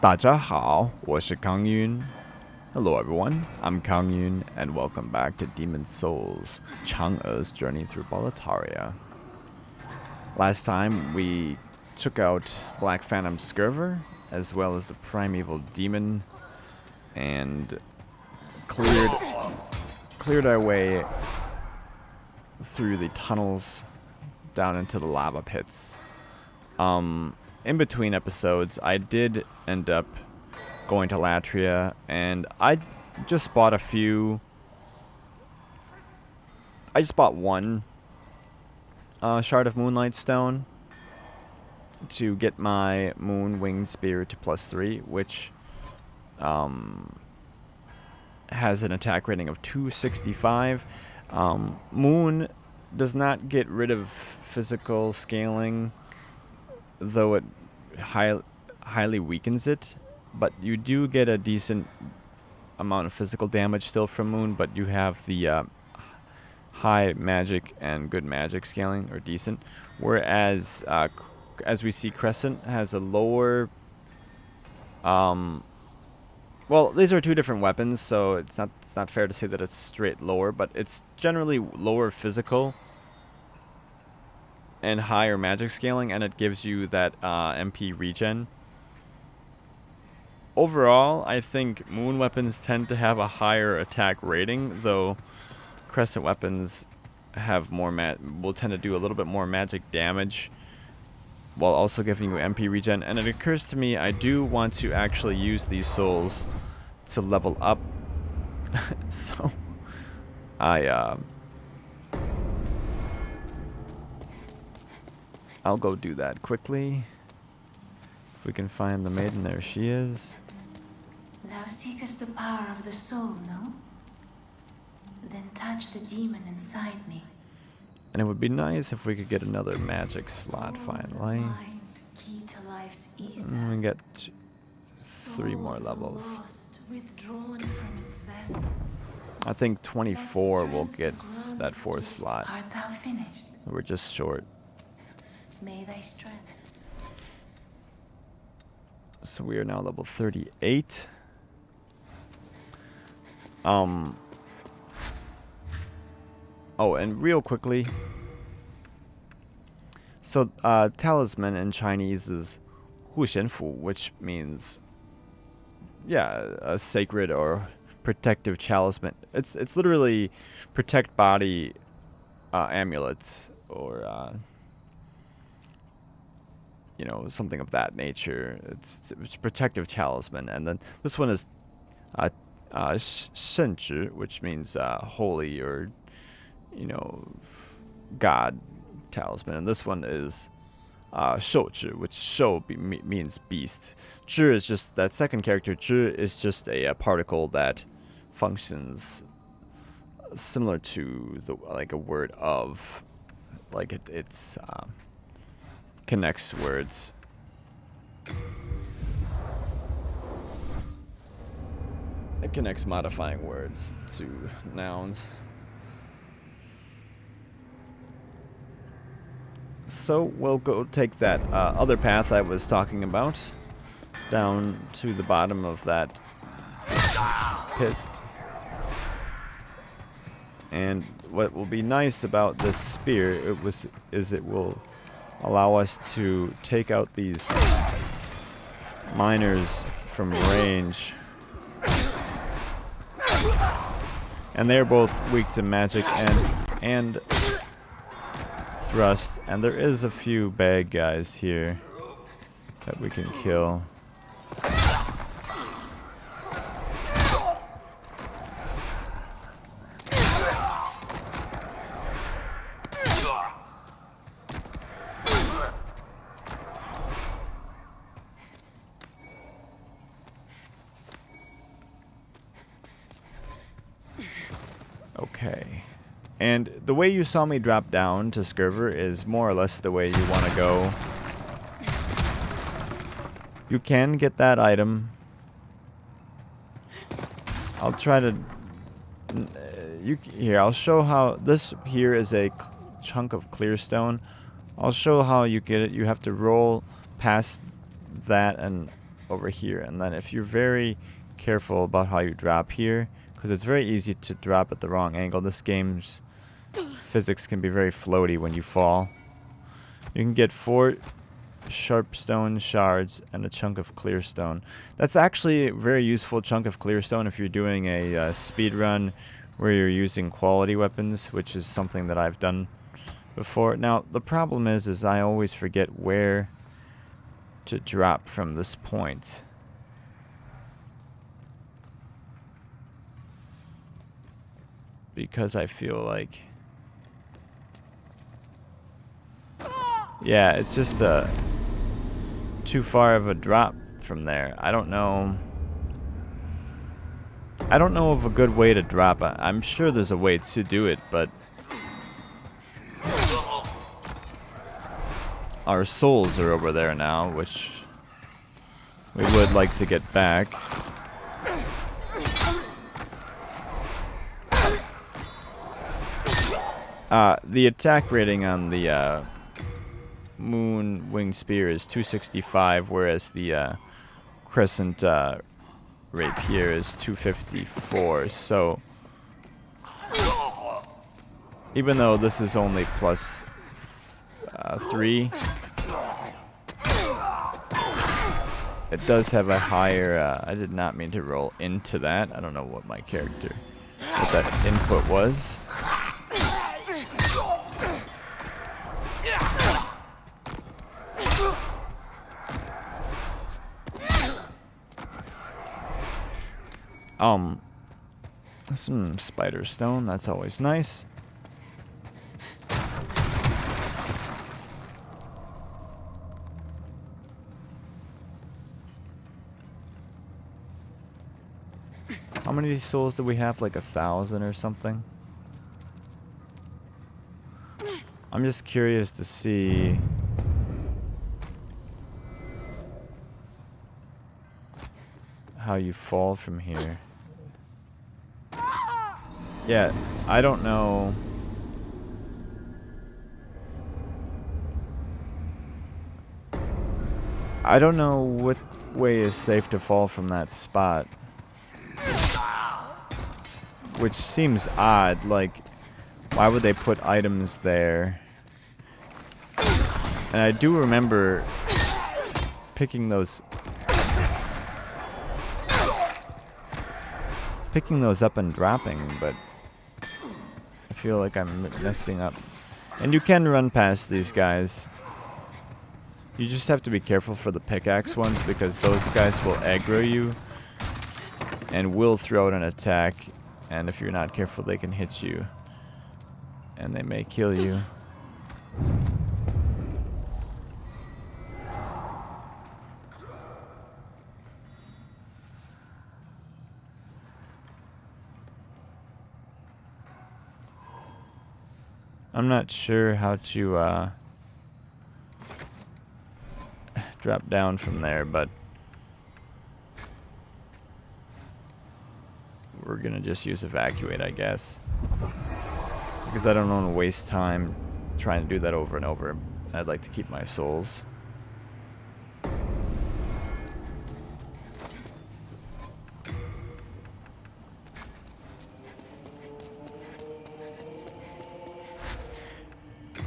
大家好，我是康云. Hello everyone, I'm Kang Yun, and welcome back to Demon Souls, Chang'e's journey through Boletaria. Last time we took out Black Phantom Scirvir, as well as the Primeval Demon, and cleared our way through the tunnels down into the lava pits. In between episodes, I did end up going to Latria, and I just bought one Shard of Moonlight Stone to get my Moon Wing Spear to +3, which has an attack rating of 265. Moon does not get rid of physical scaling, though it highly weakens it, but you do get a decent amount of physical damage still from Moon, but you have the high magic and good magic scaling, or decent, whereas as we see, Crescent has a lower well, these are two different weapons, so it's not fair to say that it's straight lower, but it's generally lower physical and higher magic scaling, and it gives you that MP regen. Overall, I think Moon weapons tend to have a higher attack rating, though Crescent weapons have more will tend to do a little bit more magic damage, while also giving you MP regen. And it occurs to me I do want to actually use these souls to level up, so I'll go do that quickly. If we can find the maiden, there she is. Thou seekest the power of the soul, no? Then touch the demon inside me. And it would be nice if we could get another magic slot finally. Key to life's ether. And we get 3 more levels. Withdrawn from its vessel. I think 24 will get that 4th slot. Art thou finished? We're just short. May thy strength. So we are now level 38. Oh, and real quickly. So, talisman in Chinese is 护身符, which means, yeah, a sacred or protective talisman. It's literally protect body amulets, or you know, something of that nature. It's protective talisman. And then this one is 圣旨, which means holy, or, you know, God talisman. And this one is 兽旨, which 兽 means beast. 智 is just that second character. 智 is just a particle that functions similar to like a word of, like it's connects words. It connects modifying words to nouns. So we'll go take that other path I was talking about down to the bottom of that pit. And what will be nice about this spear is it will allow us to take out these miners from range. And they're both weak to magic and thrust, and there is a few bad guys here that we can kill. Okay. And the way you saw me drop down to Scirvir is more or less the way you want to go. You can get that item. I'll try to... Here, I'll show how... This here is a chunk of clear stone. I'll show how you get it. You have to roll past that and over here. And then if you're very careful about how you drop here, because it's very easy to drop at the wrong angle. This game's physics can be very floaty when you fall. You can get 4 sharp stone shards and a chunk of clear stone. That's actually a very useful chunk of clear stone if you're doing a speed run where you're using quality weapons, which is something that I've done before. Now the problem is I always forget where to drop from this point. Because I feel like, yeah, it's just too far of a drop from there. I don't know of a good way to drop. I'm sure there's a way to do it, but our souls are over there now, which we would like to get back. The attack rating on the Moon Winged Spear is 265, whereas the Crescent Rapier is 254. So, even though this is only plus 3, it does have a higher. I did not mean to roll into that. I don't know what my character, what that input was. Some spider stone, that's always nice. How many souls do we have? Like 1,000 or something? I'm just curious to see how you fall from here. Yeah, I don't know. I don't know what way is safe to fall from that spot. Which seems odd, like, why would they put items there? And I do remember picking those up and dropping, but I feel like I'm messing up. And you can run past these guys. You just have to be careful for the pickaxe ones, because those guys will aggro you and will throw out an attack, and if you're not careful they can hit you and they may kill you. I'm not sure how to drop down from there, but we're gonna just use evacuate, I guess, because I don't want to waste time trying to do that over and over. I'd like to keep my souls.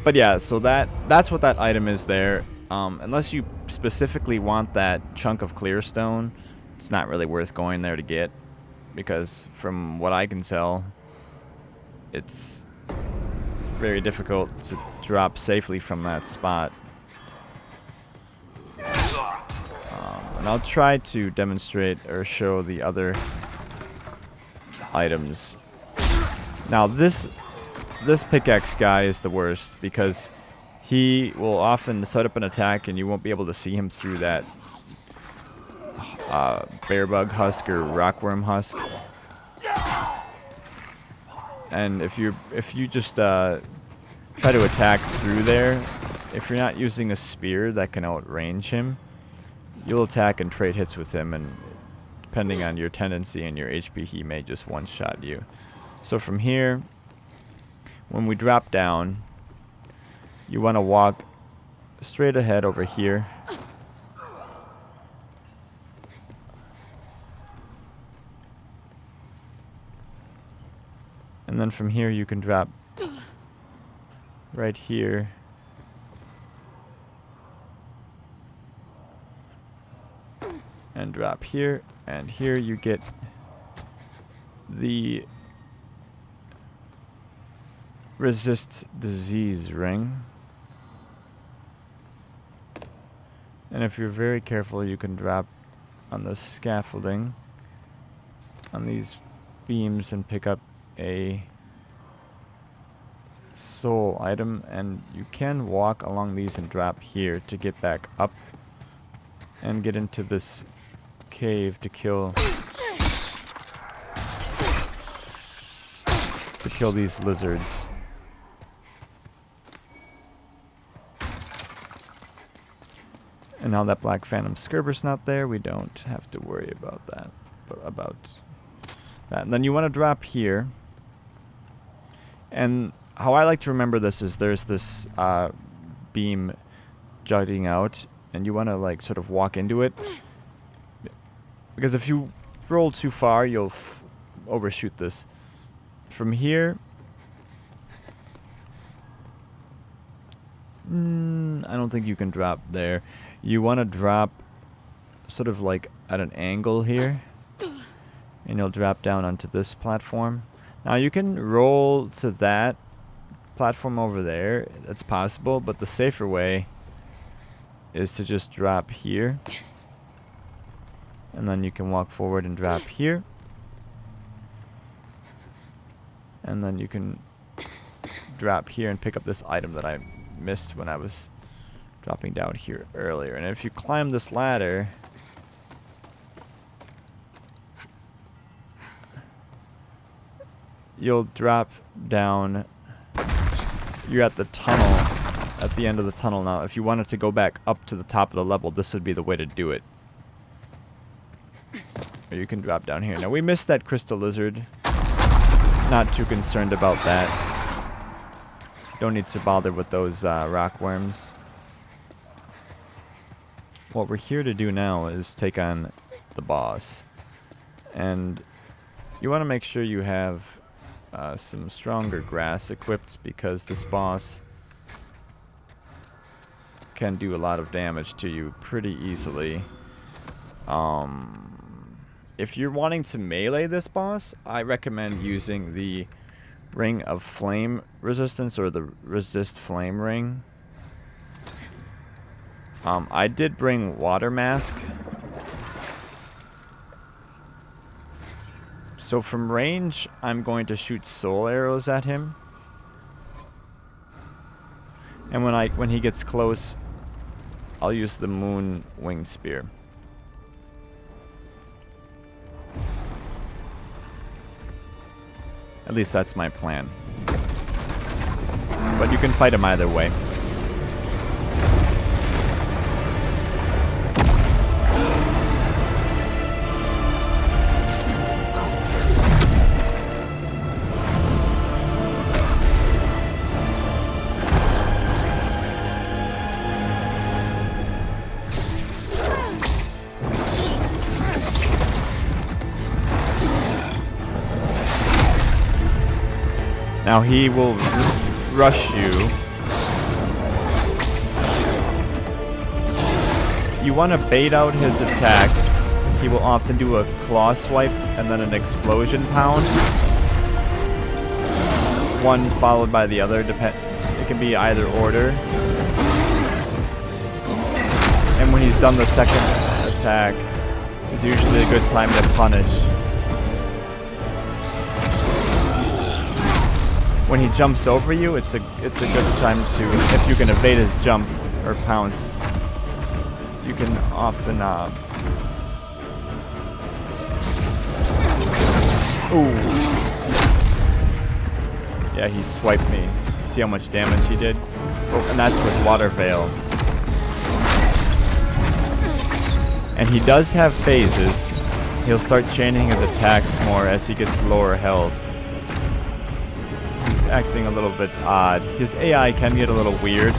But yeah, so that's what that item is there. Unless you specifically want that chunk of clear stone, it's not really worth going there to get, because from what I can tell, it's very difficult to drop safely from that spot. And I'll try to demonstrate or show the other items. Now this pickaxe guy is the worst, because he will often set up an attack and you won't be able to see him through that bear bug husk or rockworm husk. And if you just try to attack through there, if you're not using a spear that can outrange him, you'll attack and trade hits with him, and depending on your tendency and your HP, he may just one-shot you. So from here, when we drop down, you want to walk straight ahead over here. And then from here you can drop right here. And drop here, and here you get the resist disease ring. And if you're very careful, you can drop on the scaffolding on these beams and pick up a soul item, and you can walk along these and drop here to get back up and get into this cave to kill these lizards. And now that Black Phantom Scirvir's not there, we don't have to worry about that. And then you want to drop here. And how I like to remember this is there's this beam jutting out, and you want to like sort of walk into it. Because if you roll too far, you'll overshoot this. From here, I don't think you can drop there. You want to drop sort of like at an angle here, and you'll drop down onto this platform. Now you can roll to that platform over there. That's possible, but the safer way is to just drop here. And then you can walk forward and drop here. And then you can drop here and pick up this item that I missed when I was dropping down here earlier. And if you climb this ladder, you'll drop down. You're at the tunnel, at the end of the tunnel now. If you wanted to go back up to the top of the level, this would be the way to do it. Or you can drop down here. Now we missed that crystal lizard. Not too concerned about that. Don't need to bother with those rock worms. What we're here to do now is take on the boss. And you want to make sure you have some stronger grass equipped, because this boss can do a lot of damage to you pretty easily. If you're wanting to melee this boss, I recommend using the Ring of Flame Resistance, or the Resist Flame Ring. I did bring Water Mask. So from range, I'm going to shoot soul arrows at him. And when he gets close, I'll use the Moon Wing Spear. At least that's my plan. But you can fight him either way. Now he will rush you. You want to bait out his attacks. He will often do a claw swipe and then an explosion pound. One followed by the other. It can be either order. And when he's done the second attack, it's usually a good time to punish. When he jumps over you, it's a good time to, if you can evade his jump or pounce, you can often ooh. Yeah, he swiped me. See how much damage he did? Oh, and that's with Water Veil. And he does have phases. He'll start chaining his attacks more as he gets lower health. Acting a little bit odd. His AI can get a little weird.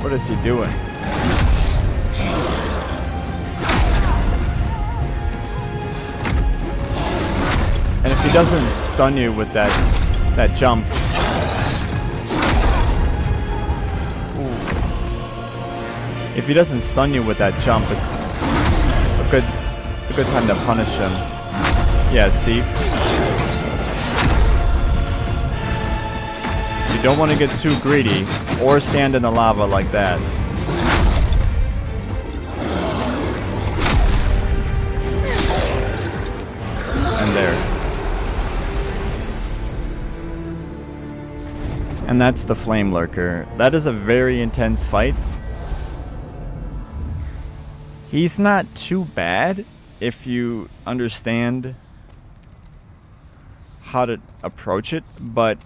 What is he doing? And if he doesn't stun you with that jump, if he doesn't stun you with that jump, it's a good time to punish him. Yeah, see? You don't want to get too greedy or stand in the lava like that. And there. And that's the Flamelurker. That is a very intense fight. He's not too bad if you understand how to approach it, but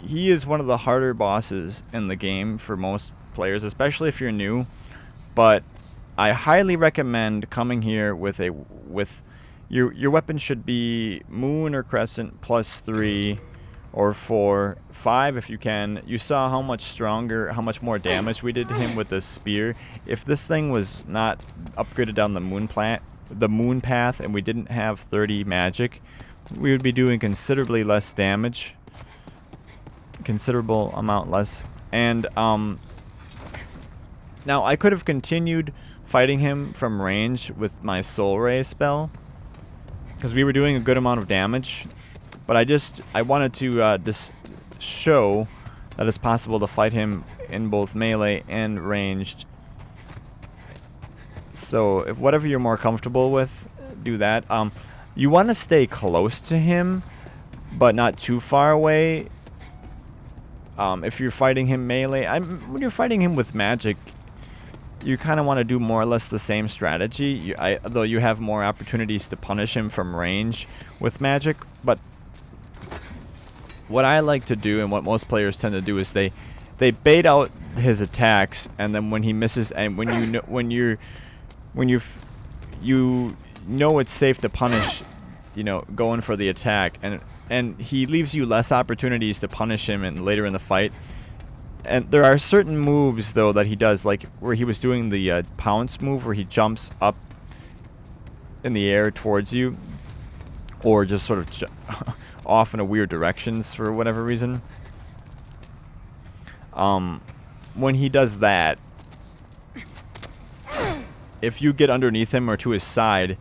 he is one of the harder bosses in the game for most players, especially if you're new. But I highly recommend coming here with your weapon should be Moon or Crescent +3 or 4, 5 if you can. You saw how much stronger, how much more damage we did to him with the spear. If this thing was not upgraded down the moon path and we didn't have 30 magic, we would be doing considerably less damage. Considerable amount less. And now I could have continued fighting him from range with my Soul Ray spell, because we were doing a good amount of damage. But I wanted to just show that it's possible to fight him in both melee and ranged. So if whatever you're more comfortable with, do that. You want to stay close to him, but not too far away. If you're fighting him melee, when you're fighting him with magic, you kind of want to do more or less the same strategy. Though you have more opportunities to punish him from range with magic, but what I like to do, and what most players tend to do, is they bait out his attacks, and then when he misses, and when you know it's safe to punish, going for the attack, and he leaves you less opportunities to punish him later in the fight. And there are certain moves though that he does, like where he was doing the pounce move, where he jumps up in the air towards you, or just sort of off in a weird directions for whatever reason. When he does that, if you get underneath him or to his side,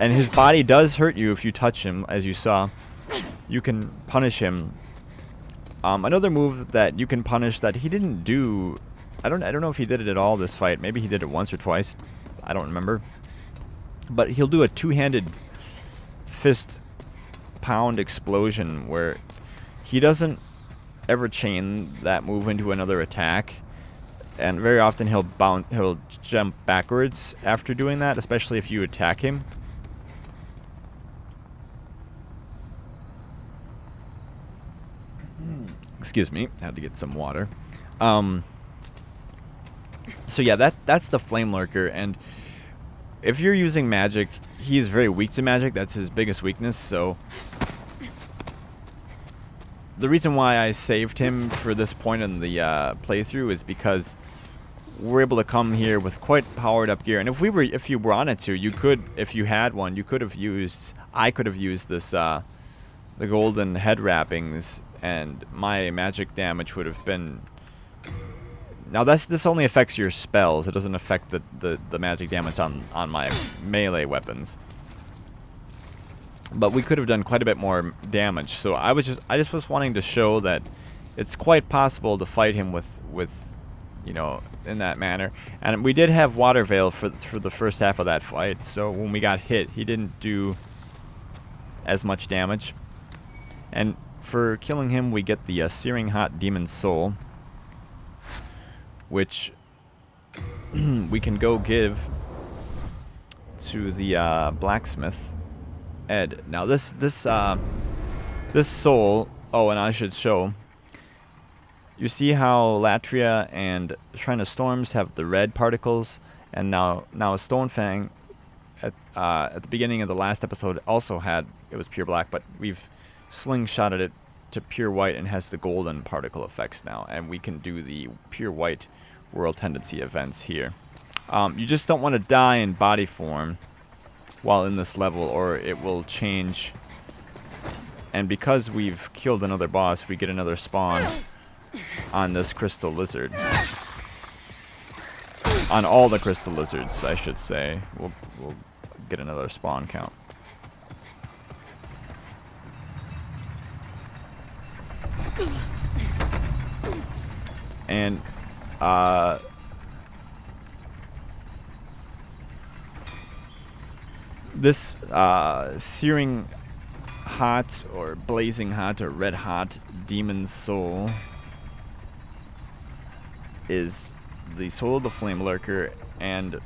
and his body does hurt you if you touch him, as you saw, you can punish him. Another move that you can punish that he didn't do, I don't know if he did it at all this fight. Maybe he did it once or twice. I don't remember. But he'll do a two-handed fist pound explosion where he doesn't ever chain that move into another attack, and very often he'll jump backwards after doing that, especially if you attack him. Excuse me, had to get some water. So yeah, that's the Flamelurker, and if you're using magic, he's very weak to magic. That's his biggest weakness. So the reason why I saved him for this point in the playthrough is because we're able to come here with quite powered up gear. And if you wanted to, you could, if you had one, I could have used this the golden head wrappings, and my magic damage would have been. Now this only affects your spells. It doesn't affect the magic damage on my melee weapons. But we could have done quite a bit more damage. So I just was wanting to show that it's quite possible to fight him with in that manner. And we did have Water Veil for the first half of that fight. So when we got hit, he didn't do as much damage. And for killing him, we get the Searing Hot Demon Soul, which we can go give to the blacksmith Ed. Now this soul. Oh, and I should show. You see how Latria and Shrine of Storms have the red particles, and now Stonefang at the beginning of the last episode also had, it was pure black, but we've slingshotted it to pure white and has the golden particle effects now, and we can do the pure white world tendency events here. You just don't want to die in body form while in this level, or it will change. And because we've killed another boss, we get another spawn on this crystal lizard. On all the crystal lizards, I should say. We'll get another spawn count. And this searing hot or blazing hot or red hot demon soul is the soul of the Flamelurker, and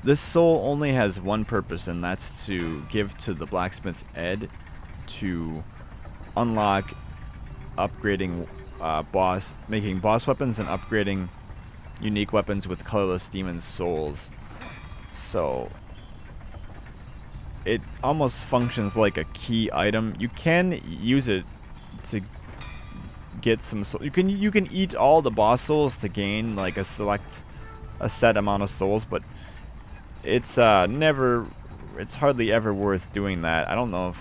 this soul only has one purpose, and that's to give to the blacksmith Ed to unlock upgrading making boss weapons and upgrading unique weapons with colorless demon souls. So it almost functions like a key item. You can use it to get some soul. You can eat all the boss souls to gain like a set amount of souls, but it's it's hardly ever worth doing that. I don't know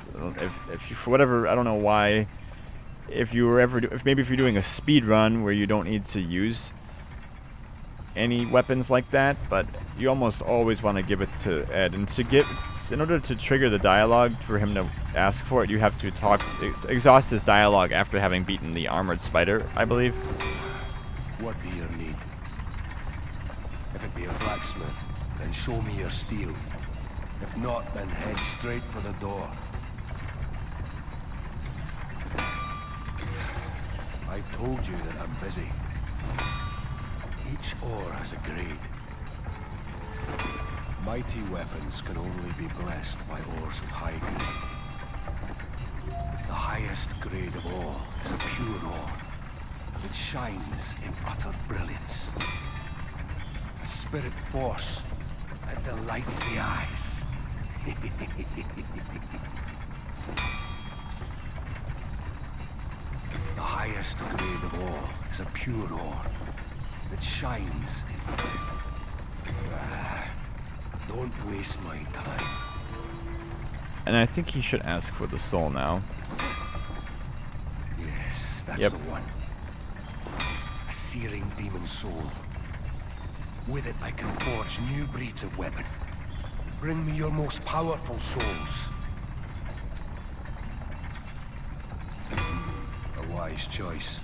if you, for whatever, I don't know why, if maybe if you're doing a speed run where you don't need to use any weapons like that, but you almost always want to give it to Ed. And in order to trigger the dialogue for him to ask for it, you have to exhaust his dialogue after having beaten the armored spider, I believe. What be your need? If it be a blacksmith, then show me your steel. If not, then head straight for the door. I told you that I'm busy. Each ore has a grade. Mighty weapons can only be blessed by ores of high grade. The highest grade of all is a pure ore. It shines in utter brilliance. A spirit force that delights the eyes. The highest grade of all is a pure ore that shines in... Don't waste my time. And I think he should ask for the soul now. Yes, that's Yep. the one. A searing demon soul. With it I can forge new breeds of weapon. Bring me your most powerful souls. A wise choice.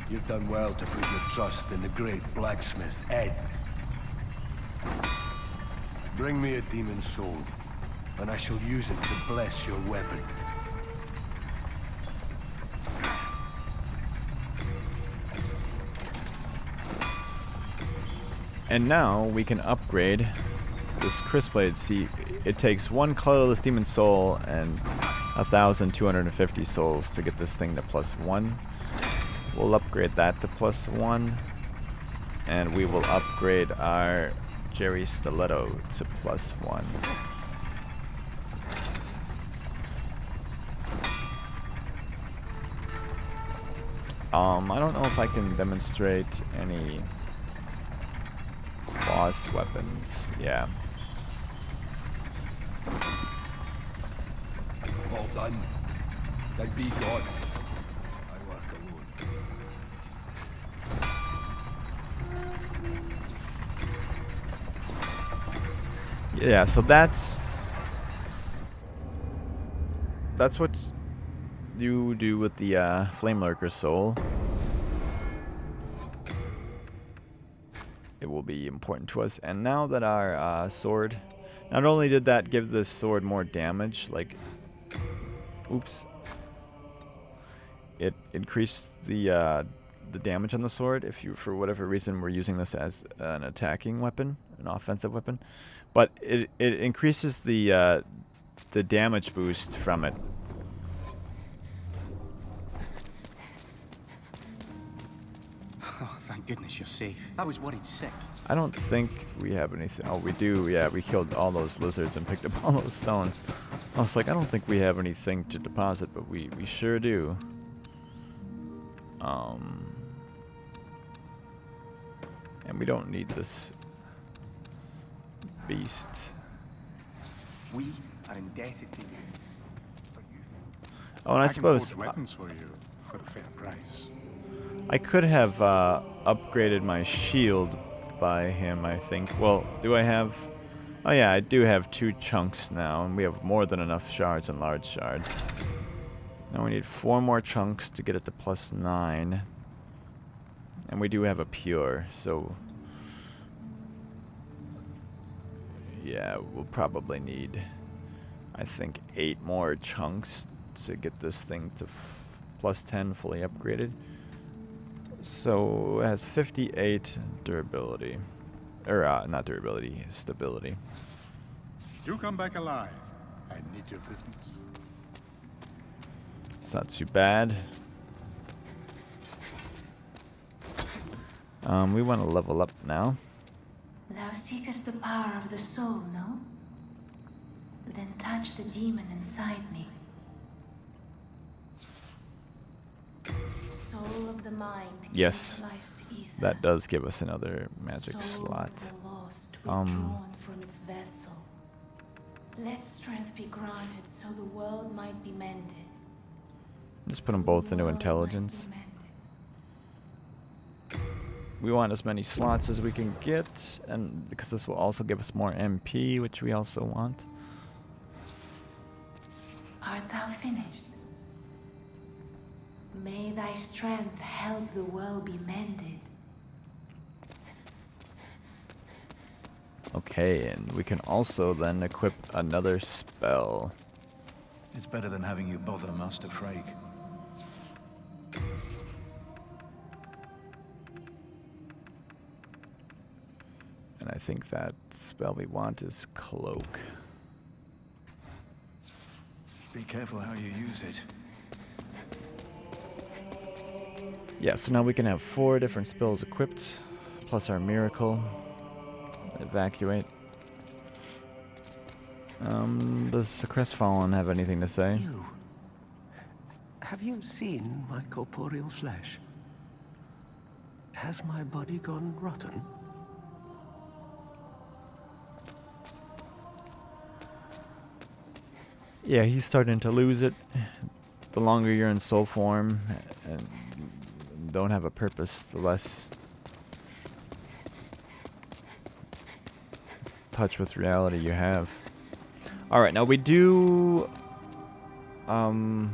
You've done well to put your trust in the great blacksmith, Ed. Bring me a demon soul, and I shall use it to bless your weapon. And now we can upgrade this Crisblade. See, it takes one colorless demon soul and 1,250 souls to get this thing to +1. We'll upgrade that to +1, and we will upgrade our Jerry Stiletto to +1. I don't know if I can demonstrate any boss weapons. Yeah. All done. Then be gone. I work alone. Yeah, so that's what you do with the Flamelurker soul. It will be important to us. And now that our sword, not only did that give this sword more damage, like, oops, it increased the damage on the sword if you, for whatever reason, were using this as an attacking weapon, an offensive weapon. But it increases the damage boost from it. Oh, thank goodness you're safe. I was worried sick. I don't think we have anything. Oh, we do. Yeah, we killed all those lizards and picked up all those stones. I was like, I don't think we have anything to deposit, but we sure do. And we don't need this beast. We are indebted to you. Oh, and I can suppose forge weapons for you for a fair price. I could have upgraded my shield by him, I think. Well, do I have... Oh yeah, I do have 2 chunks now, and we have more than enough shards and large shards. Now we need 4 more chunks to get it to +9. And we do have a pure, so... Yeah, we'll probably need, I think, 8 more chunks to get this thing to +10 fully upgraded. So it has 58 durability. Or, not durability, stability. You come back alive. I need your business. It's not too bad. We want to level up now. Thou seekest the power of the soul, no? Then touch the demon inside me. Soul of the mind. Yes, life's ether. that does give us another magic Soul slot. of the lost, withdrawn from its vessel. Let strength be granted so the world might be mended. Just put them both into intelligence. We want as many slots as we can get, and because this will also give us more MP, which we also want. Art thou finished? May thy strength help the world be mended. Okay, and we can also then equip another spell. It's better than having you bother Master Frake. And I think that spell we want is Cloak. Be careful how you use it. Yeah, so now we can have 4 different spells equipped, plus our Miracle. Evacuate. Does the Crestfallen have anything to say? You. Have you seen my corporeal flesh? Has my body gone rotten? Yeah, he's starting to lose it. The longer you're in soul form and don't have a purpose, the less touch with reality you have. Alright, now we do... I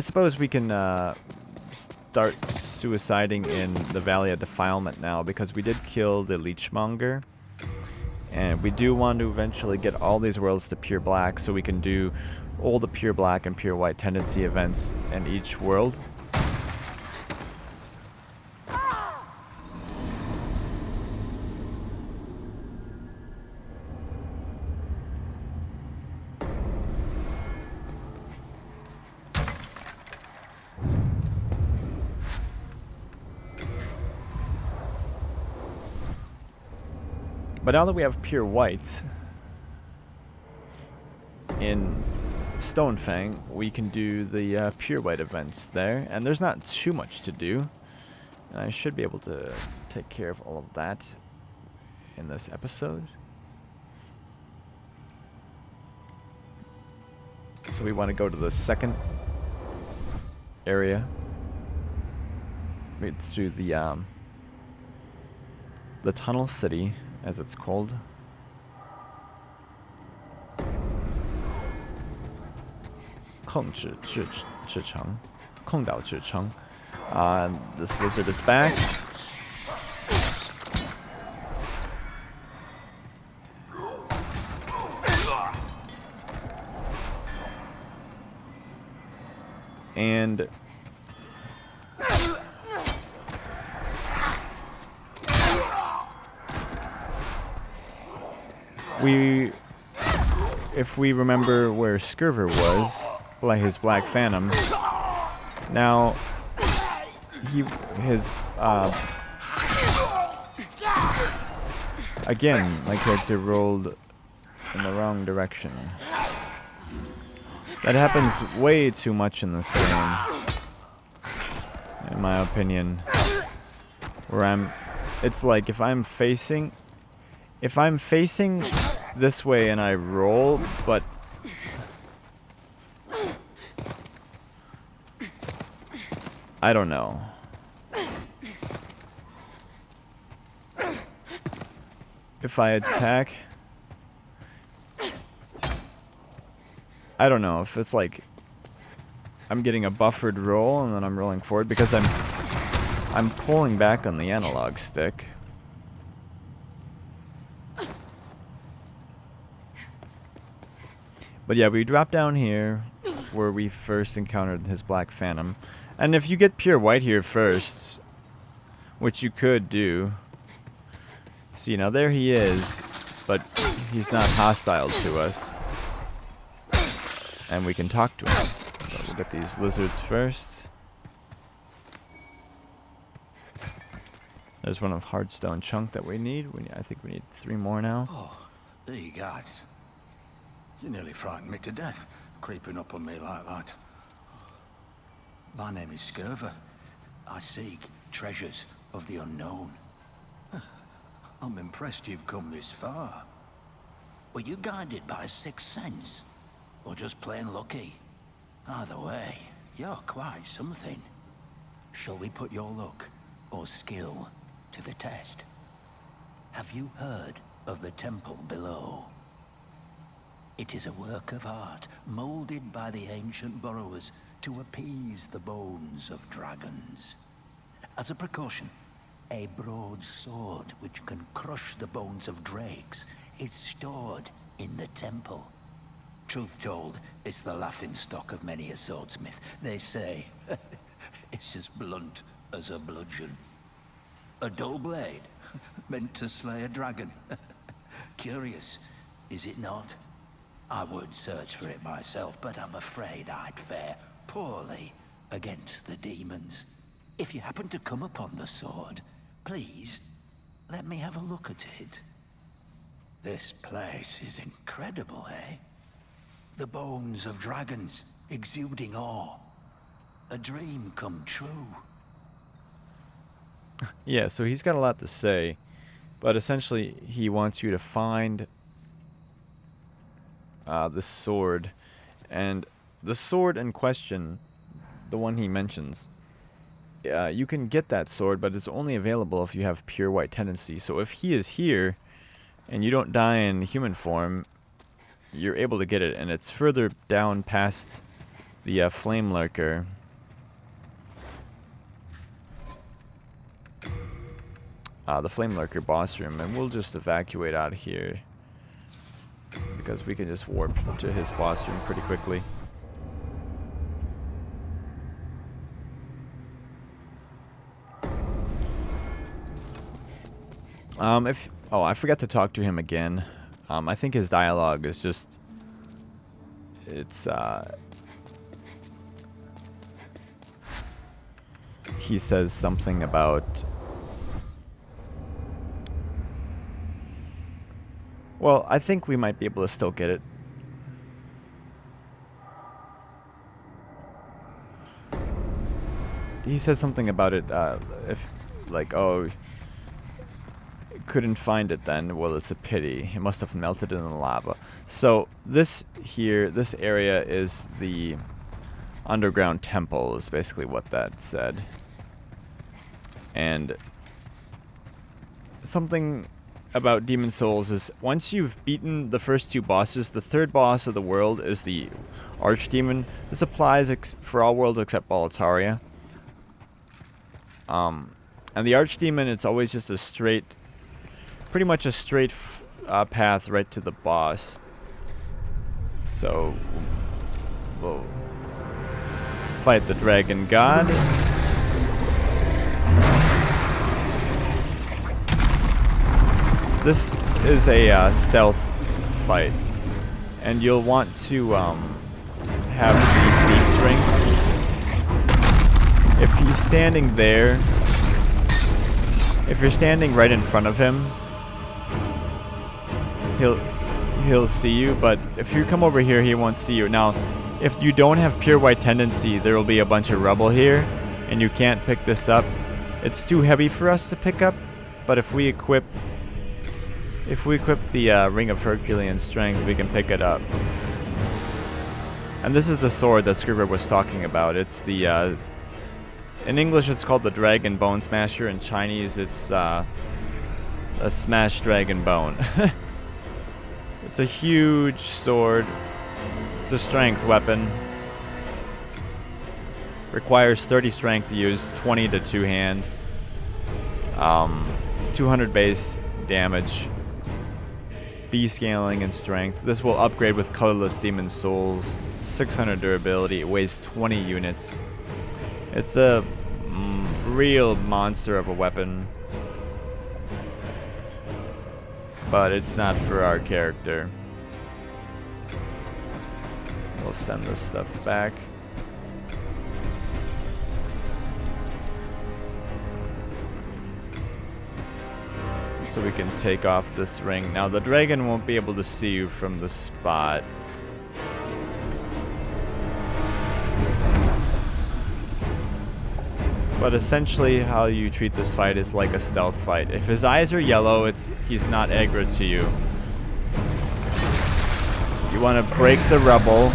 suppose we can start suiciding in the Valley of Defilement now, because we did kill the Leechmonger. And we do want to eventually get all these worlds to pure black, so we can do all the pure black and pure white tendency events in each world. But now that we have pure white in Stonefang, we can do the pure white events there, and there's not too much to do. And I should be able to take care of all of that in this episode. So we want to go to the second area. It's through the Tunnel City, as it's called. This lizard is back. And if we remember where Scirvir was, like his Black Phantom, now again, my character rolled in the wrong direction. That happens way too much in this game, in my opinion. Where it's like if I'm facing this way and I roll, but I don't know. If I attack, I don't know if it's like I'm getting a buffered roll and then I'm rolling forward because I'm pulling back on the analog stick. But yeah, we drop down here where we first encountered his Black Phantom. And if you get pure white here first, which you could do. See, now there he is, but he's not hostile to us. And we can talk to him. So we'll get these lizards first. There's one of Hardstone Chunk that we need. I think we need 3 more now. Oh, there you guys. You nearly frightened me to death, creeping up on me like that. My name is Scirvir. I seek treasures of the unknown. I'm impressed you've come this far. Were you guided by a sixth sense? Or just plain lucky? Either way, you're quite something. Shall we put your luck or skill to the test? Have you heard of the temple below? It is a work of art molded by the ancient burrowers to appease the bones of dragons. As a precaution, a broadsword which can crush the bones of drakes is stored in the temple. Truth told, it's the laughingstock of many a swordsmith. They say it's as blunt as a bludgeon. A dull blade, meant to slay a dragon. Curious, is it not? I would search for it myself, but I'm afraid I'd fare poorly against the demons. If you happen to come upon the sword, please, let me have a look at it. This place is incredible, eh? The bones of dragons, exuding awe. A dream come true. Yeah, so he's got a lot to say, but essentially he wants you to find the sword, and the sword in question, the one he mentions, you can get that sword, but it's only available if you have pure white tendency. So if he is here and you don't die in human form, you're able to get it, and it's further down past the Flamelurker. The Flamelurker boss room, and we'll just evacuate out of here because we can just warp to his boss room pretty quickly. I forgot to talk to him again. I think his dialogue is just, he says something about, well, I think we might be able to still get it. He says something about it, if, like, oh, couldn't find it then, well, it's a pity. It must have melted in the lava. So this here, this area is the underground temple, is basically what that said. And something about Demon Souls is once you've beaten the first 2 bosses, the third boss of the world is the Archdemon. This applies for all worlds except Boletaria. And the Archdemon, it's always just a straight, pretty much a straight path right to the boss. So we'll fight the Dragon God. This is a stealth fight, and you'll want to have the Thief's Ring. If he's standing there, if you're standing right in front of him, he'll see you, but if you come over here, he won't see you. Now, if you don't have pure white tendency, there will be a bunch of rubble here, and you can't pick this up. It's too heavy for us to pick up, but if we equip the Ring of Herculean Strength, we can pick it up. And this is the sword that Scirvir was talking about. It's the in English it's called the Dragon Bone Smasher. In Chinese it's a Smash Dragon Bone. It's a huge sword. It's a strength weapon. Requires 30 strength to use, 20 to two-hand. 200 base damage. B scaling and strength. This will upgrade with colorless demon souls. 600 durability. It weighs 20 units. It's a real monster of a weapon. But it's not for our character. We'll send this stuff back. So we can take off this ring. Now the dragon won't be able to see you from the spot. But essentially how you treat this fight is like a stealth fight. If his eyes are yellow, he's not aggro to you. You want to break the rubble.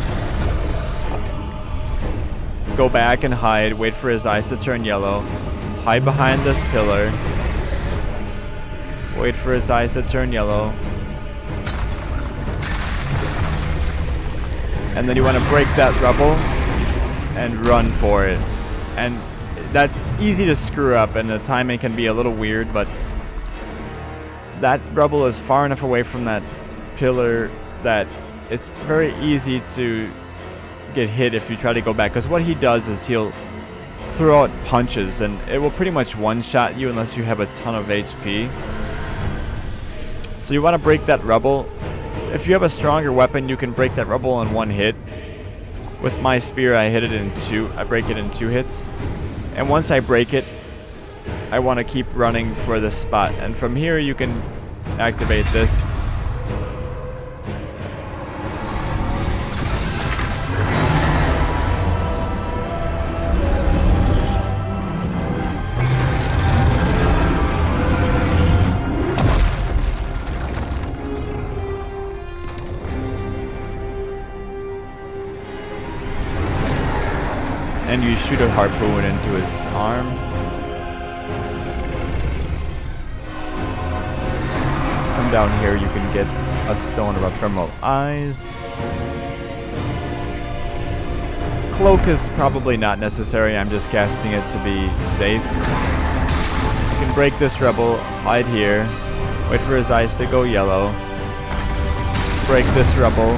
Go back and hide. Wait for his eyes to turn yellow. Hide behind this pillar. Wait for his eyes to turn yellow. And then you want to break that rubble and run for it. And that's easy to screw up, and the timing can be a little weird, but that rubble is far enough away from that pillar that it's very easy to get hit if you try to go back. Because what he does is he'll throw out punches, and it will pretty much one-shot you unless you have a ton of HP. So you want to break that rubble. If you have a stronger weapon, you can break that rubble in one hit. With my spear, I hit it in two. I break it in 2 hits. And once I break it, I want to keep running for this spot. And from here, you can activate this. And you shoot a harpoon into his arm. Come down here, you can get a stone of ephemeral eyes. Cloak is probably not necessary, I'm just casting it to be safe. You can break this rebel, hide here, wait for his eyes to go yellow. Break this rebel,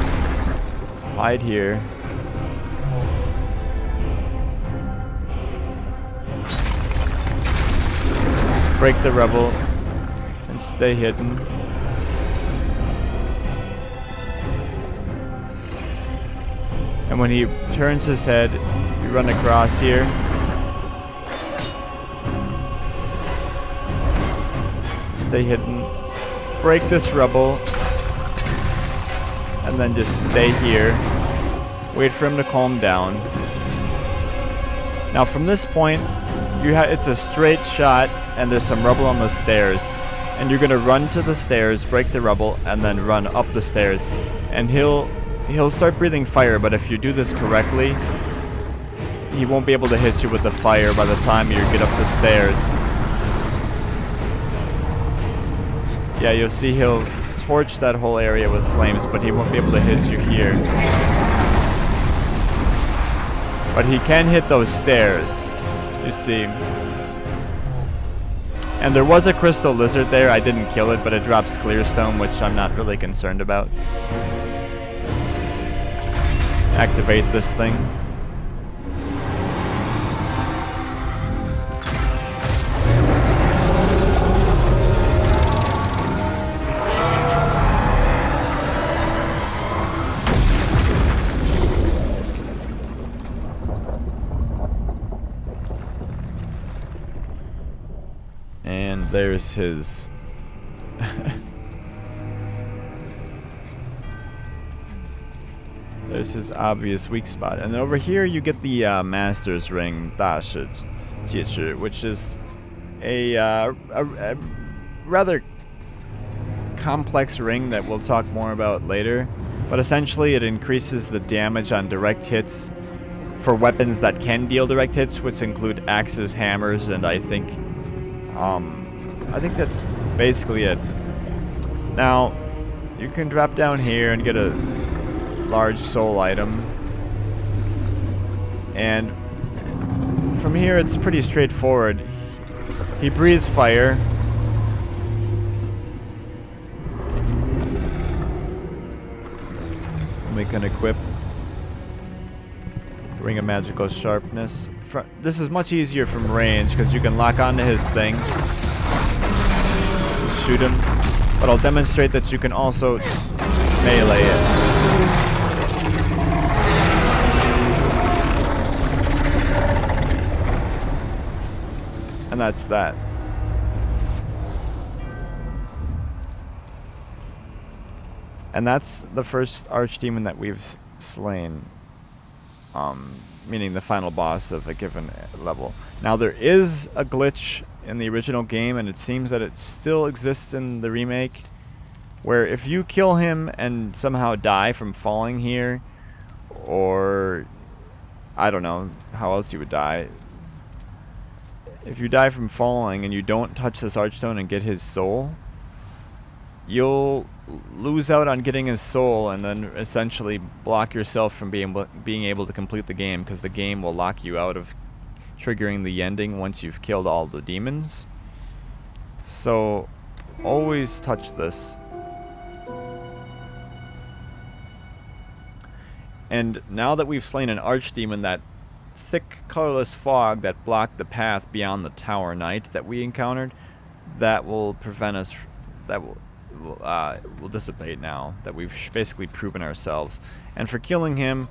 hide here. Break the rebel and stay hidden. And when he turns his head, you run across here. Stay hidden. Break this rebel. And then just stay here. Wait for him to calm down. Now from this point, it's a straight shot, and there's some rubble on the stairs. And you're gonna run to the stairs, break the rubble, and then run up the stairs. And he'll start breathing fire, but if you do this correctly, he won't be able to hit you with the fire by the time you get up the stairs. Yeah, you'll see he'll torch that whole area with flames, but he won't be able to hit you here. But he can hit those stairs, you see. And there was a crystal lizard there. I didn't kill it, but it drops clear stone, which I'm not really concerned about. Activate this thing. And there's his There's his obvious weak spot. And over here you get the Master's Ring, 大师戒指, which is a rather complex ring that we'll talk more about later. But essentially it increases the damage on direct hits for weapons that can deal direct hits, which include axes, hammers, and I think that's basically it. Now, you can drop down here and get a large soul item. And from here it's pretty straightforward. He breathes fire. We can equip Ring of Magical Sharpness. This is much easier from range because you can lock onto his thing, shoot him, but I'll demonstrate that you can also melee it. And that's that. And that's the first archdemon that we've slain. Meaning the final boss of a given level. Now there is a glitch in the original game, and it seems that it still exists in the remake, where if you kill him and somehow die from falling here, or I don't know how else you would die. If you die from falling and you don't touch this archstone and get his soul, you'll lose out on getting his soul and then essentially block yourself from being able to complete the game, because the game will lock you out of triggering the ending once you've killed all the demons. So always touch this. And now that we've slain an archdemon, that thick colorless fog that blocked the path beyond the Tower Knight that we encountered, that will prevent us, that will dissipate now that we've basically proven ourselves. And for killing him,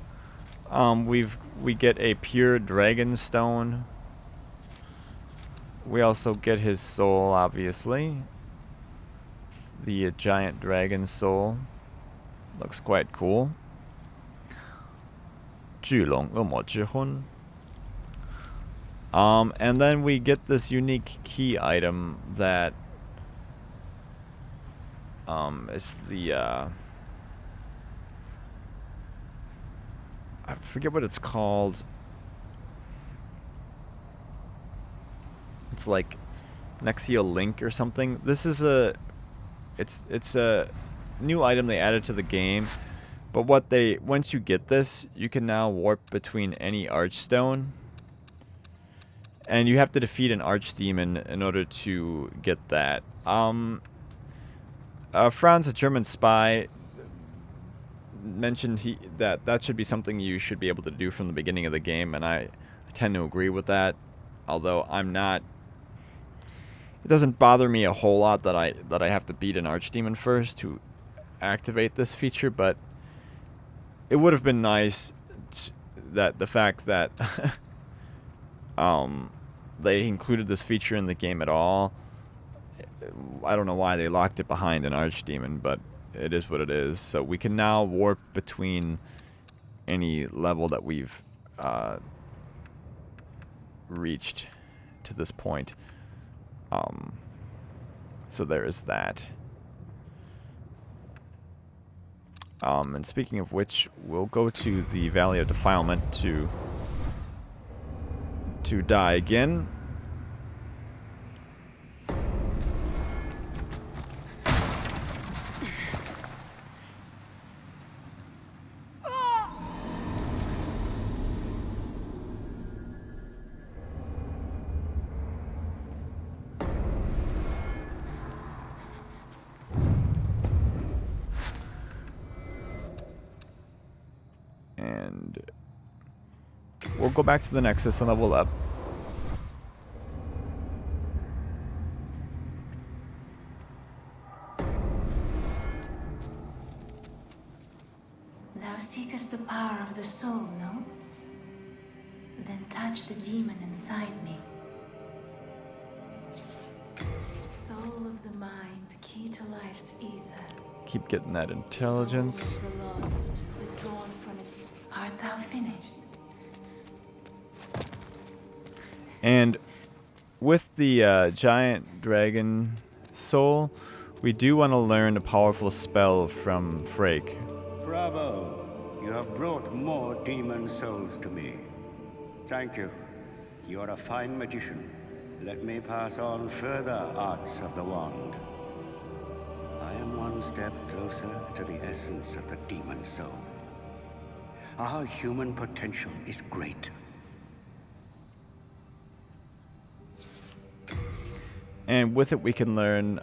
we get a pure dragon stone. We also get his soul, obviously. The giant dragon soul. Looks quite cool. 巨龙恶魔之魂. And then we get this unique key item that it's the I forget what it's called. It's like Nexio Link or something. This is it's a new item they added to the game. But once you get this, you can now warp between any archstone. And you have to defeat an archdemon in order to get that. Franz, a German spy, mentioned that should be something you should be able to do from the beginning of the game, and I tend to agree with that. Although I'm not, it doesn't bother me a whole lot that I have to beat an archdemon first to activate this feature, but it would have been nice that the fact that they included this feature in the game at all. I don't know why they locked it behind an archdemon, but it is what it is. So we can now warp between any level that we've reached to this point. So there is that. And speaking of which, we'll go to the Valley of Defilement to die again. And we'll go back to the Nexus and level up. Thou seekest the power of the soul, no? Then touch the demon inside me. Soul of the mind, key to life's ether. Keep getting that intelligence. Soul of the lost, withdrawn from its finished. And with the giant dragon soul, we do want to learn a powerful spell from Frake. Bravo! You have brought more demon souls to me. Thank you. You are a fine magician. Let me pass on further arts of the wand. I am one step closer to the essence of the demon soul. Our human potential is great. And with it we can learn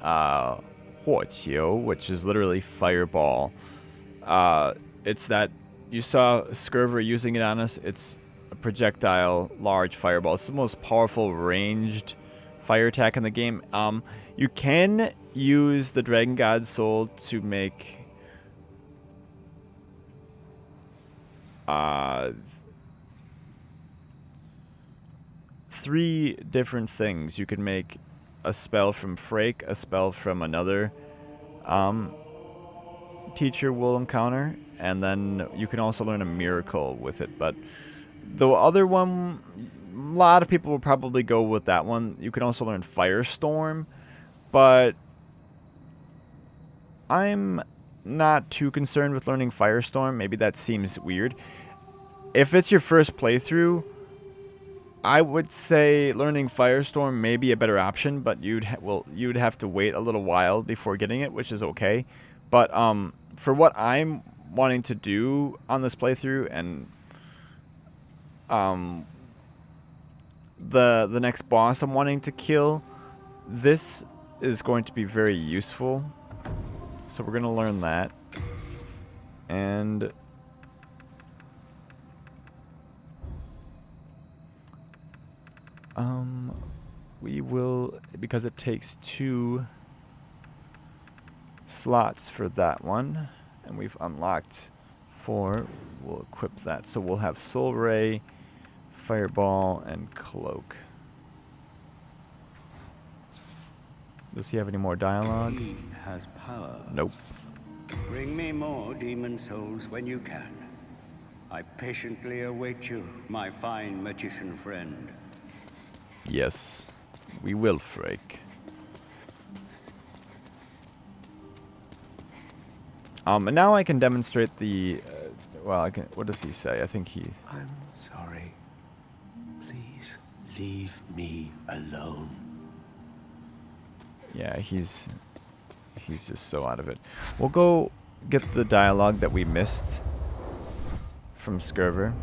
火球, which is literally fireball. It's that you saw Scirvir using it on us. It's a projectile, large fireball. It's the most powerful ranged fire attack in the game. You can use the Dragon God Soul to make three different things. You can make a spell from Frake, a spell from another teacher we'll encounter, and then you can also learn a miracle with it. But the other one, a lot of people will probably go with that one. You can also learn Firestorm, but I'm not too concerned with learning Firestorm. Maybe that seems weird. If it's your first playthrough, I would say learning Firestorm may be a better option, but you'd have to wait a little while before getting it, which is okay. But for what I'm wanting to do on this playthrough, and the next boss I'm wanting to kill, this is going to be very useful. So we're gonna learn that, and we will, because it takes 2 slots for that one, and we've unlocked 4, we'll equip that. So we'll have Soul Ray, Fireball, and Cloak. Does he have any more dialogue? He has power. Nope. Bring me more demon souls when you can. I patiently await you, my fine magician friend. Yes, we will, Frake. And now I can demonstrate the, well, I can, what does he say? I think he's... I'm sorry. Please leave me alone. Yeah, he's just so out of it. We'll go get the dialogue that we missed from Scirvir.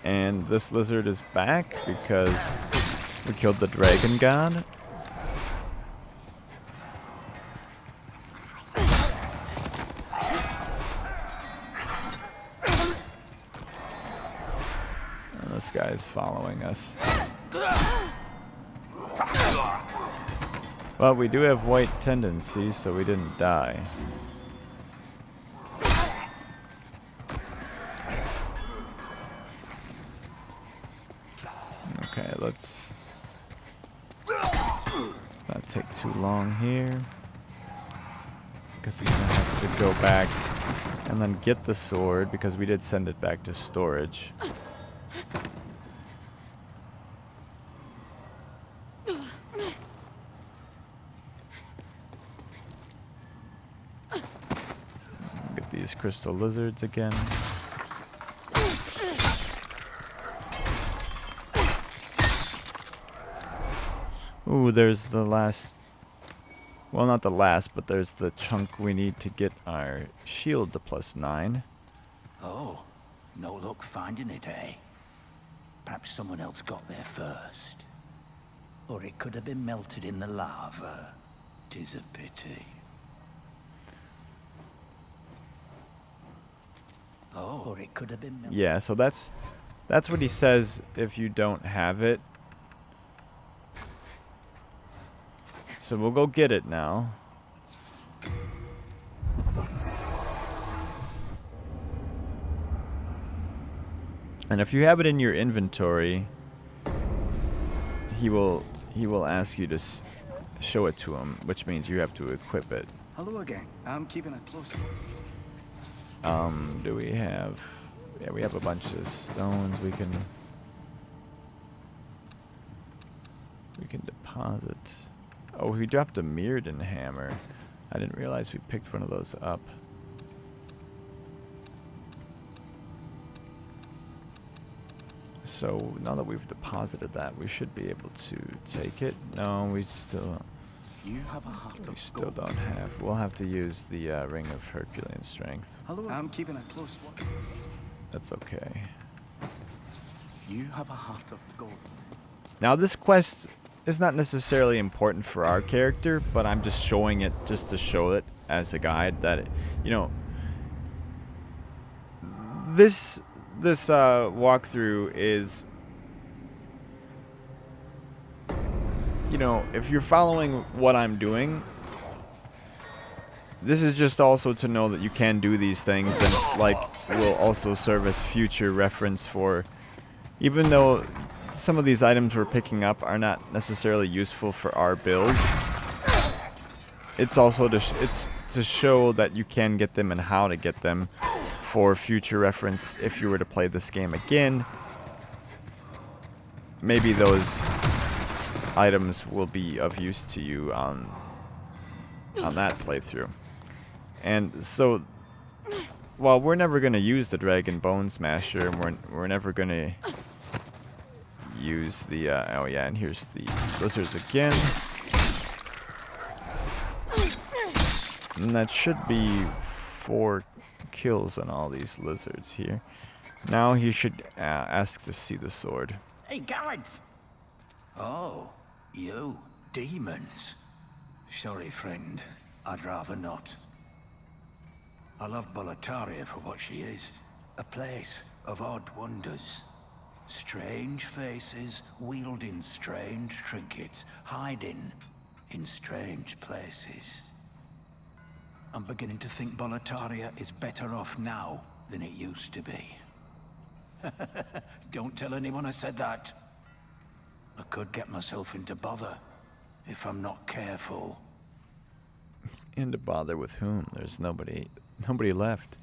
And this lizard is back because we killed the dragon god. And this guy is following us. But we do have white tendencies, so we didn't die. Okay, let's not take too long here. Because we're gonna have to go back and then get the sword, because we did send it back to storage. Get these crystal lizards again. Ooh, there's the last... Well, not the last, but there's the chunk we need to get our shield to +9. Oh, no luck finding it, eh? Perhaps someone else got there first. Or it could have been melted in the lava. 'Tis a pity. Oh, or it could have been melted. Yeah, so that's what he says if you don't have it. So we'll go get it now. And if you have it in your inventory, he will ask you to show it to him, which means you have to equip it. Hello again. I'm keeping a close. Do we have? Yeah, we have a bunch of stones we can deposit. Oh, we dropped a Mirrodin hammer. I didn't realize we picked one of those up. So now that we've deposited that, we should be able to take it. No, we still You have a heart of still gold. don't have. We'll have to use the Ring of Herculean Strength. Hello. I'm keeping a close watch. That's okay. You have a heart of gold. Now this quest is not necessarily important for our character, but I'm just showing it just to show it as a guide that, you know, this walkthrough is, you know, if you're following what I'm doing, this is just also to know that you can do these things, and like will also serve as future reference for, even though some of these items we're picking up are not necessarily useful for our build, it's also to show that you can get them and how to get them for future reference. If you were to play this game again, maybe those items will be of use to you on that playthrough. And so, while we're never going to use the Dragon Bone Smasher, and we're never going to use the oh yeah, and here's the lizards again, and that should be 4 kills on all these lizards here. Now he should ask to see the sword. Hey, guards! Oh, you demons. Sorry, friend. I'd rather not. I love Boletaria for what she is. A place of odd wonders. Strange faces, wielding strange trinkets, hiding in strange places. I'm beginning to think Boletaria is better off now than it used to be. Don't tell anyone I said that. I could get myself into bother if I'm not careful. Into bother with whom? There's nobody left.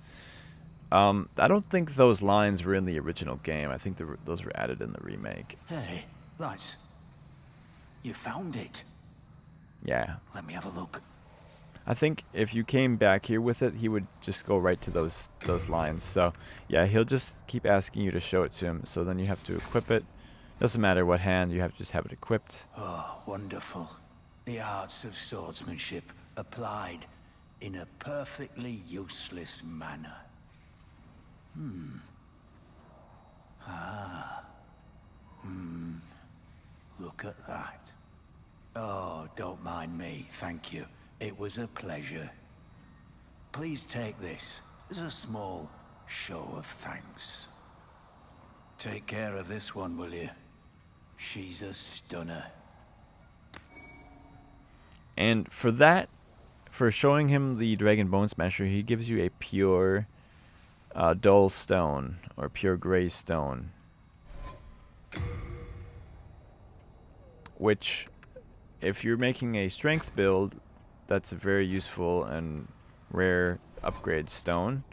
I don't think those lines were in the original game. I think those were added in the remake. Hey, that's... You found it. Yeah. Let me have a look. I think if you came back here with it, he would just go right to those lines. So, yeah, he'll just keep asking you to show it to him. So then you have to equip it. Doesn't matter what hand, you have to just have it equipped. Oh, wonderful. The arts of swordsmanship applied in a perfectly useless manner. Look at that. Oh, don't mind me, thank you. It was a pleasure. Please take this as a small show of thanks. Take care of this one, will you? She's a stunner. And for that, for showing him the Dragon Bone Smasher, he gives you a pure dull stone, or pure gray stone. Which, if you're making a strength build, that's a very useful and rare upgrade stone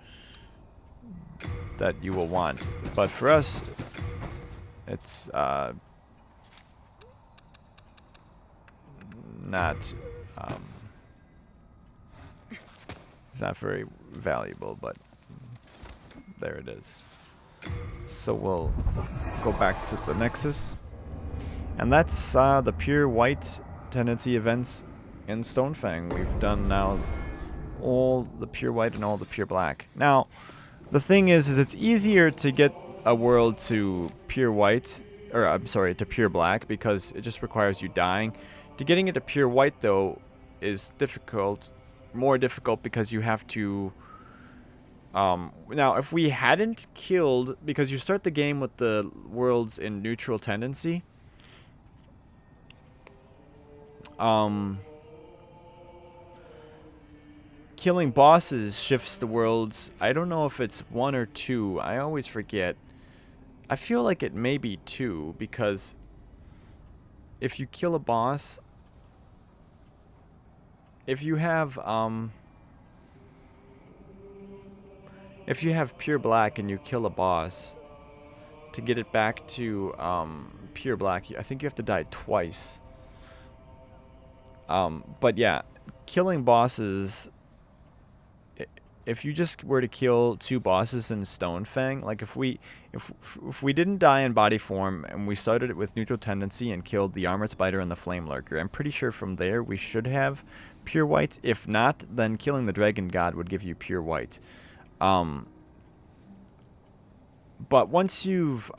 that you will want. But for us, it's not it's not very valuable, but there it is. So we'll go back to the Nexus, and that's the pure white tendency events in Stonefang. We've done now all the pure white and all the pure black. Now, the thing is it's easier to get a world to pure white, or I'm sorry, to pure black, because it just requires you dying. To getting it to pure white, though, is difficult, more difficult, because you have to... now, if we hadn't killed, because you start the game with the worlds in neutral tendency, killing bosses shifts the worlds. I don't know if it's 1 or 2. I always forget. I feel like it may be 2, because if you kill a boss, if you have pure black and you kill a boss, to get it back to pure black, I think you have to die twice. But yeah, killing bosses, if you just were to kill 2 bosses in Stonefang, like if we didn't die in body form and we started it with neutral tendency and killed the armored spider and the Flamelurker, I'm pretty sure from there we should have pure white. If not, then killing the dragon god would give you pure white. But once you've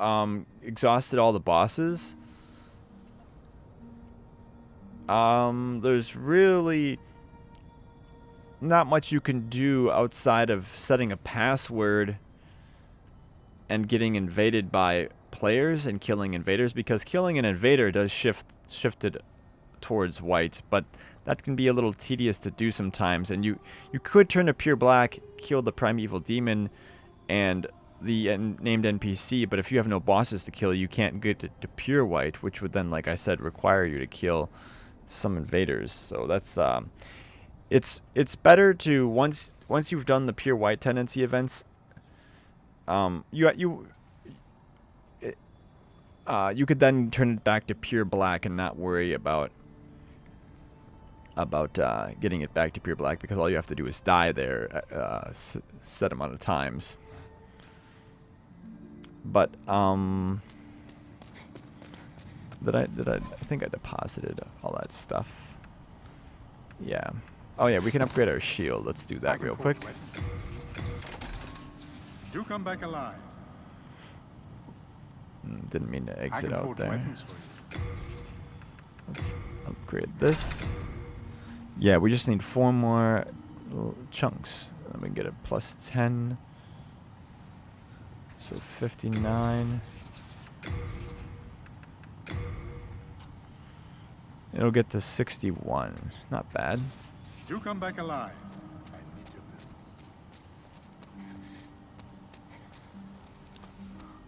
exhausted all the bosses, there's really not much you can do outside of setting a password and getting invaded by players and killing invaders, because killing an invader does shift it towards white, but that can be a little tedious to do sometimes. And you could turn to pure black, kill the primeval demon and the named NPC, but if you have no bosses to kill, you can't get to pure white, which would then, like I said, require you to kill some invaders. So that's it's better to once you've done the pure white tendency events, you could then turn it back to pure black and not worry about getting it back to pure black, because all you have to do is die there set amount of times. But I think I deposited all that stuff. Yeah. Oh yeah, we can upgrade our shield. Let's do that real quick. Do come back alive. Didn't mean to exit I can out forge there. weapons for you. Let's upgrade this. Yeah, we just need 4 more little chunks. Then we can get a plus 10. So 59. It'll get to 61. Not bad. Do come back alive. I need your business.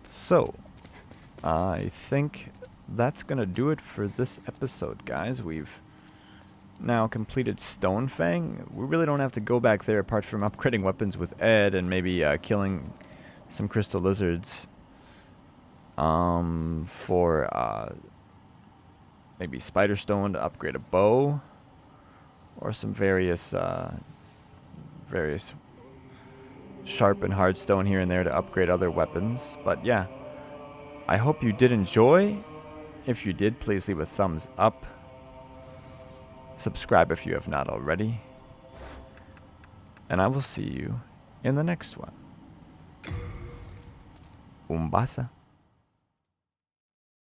So, I think that's gonna do it for this episode, guys. We've now completed Stonefang. We really don't have to go back there apart from upgrading weapons with Ed and maybe killing some crystal lizards for maybe spider stone to upgrade a bow, or some various sharp and hard stone here and there to upgrade other weapons. But yeah, I hope you did enjoy. If you did, please leave a thumbs up. Subscribe if you have not already. And I will see you in the next one. Umbasa.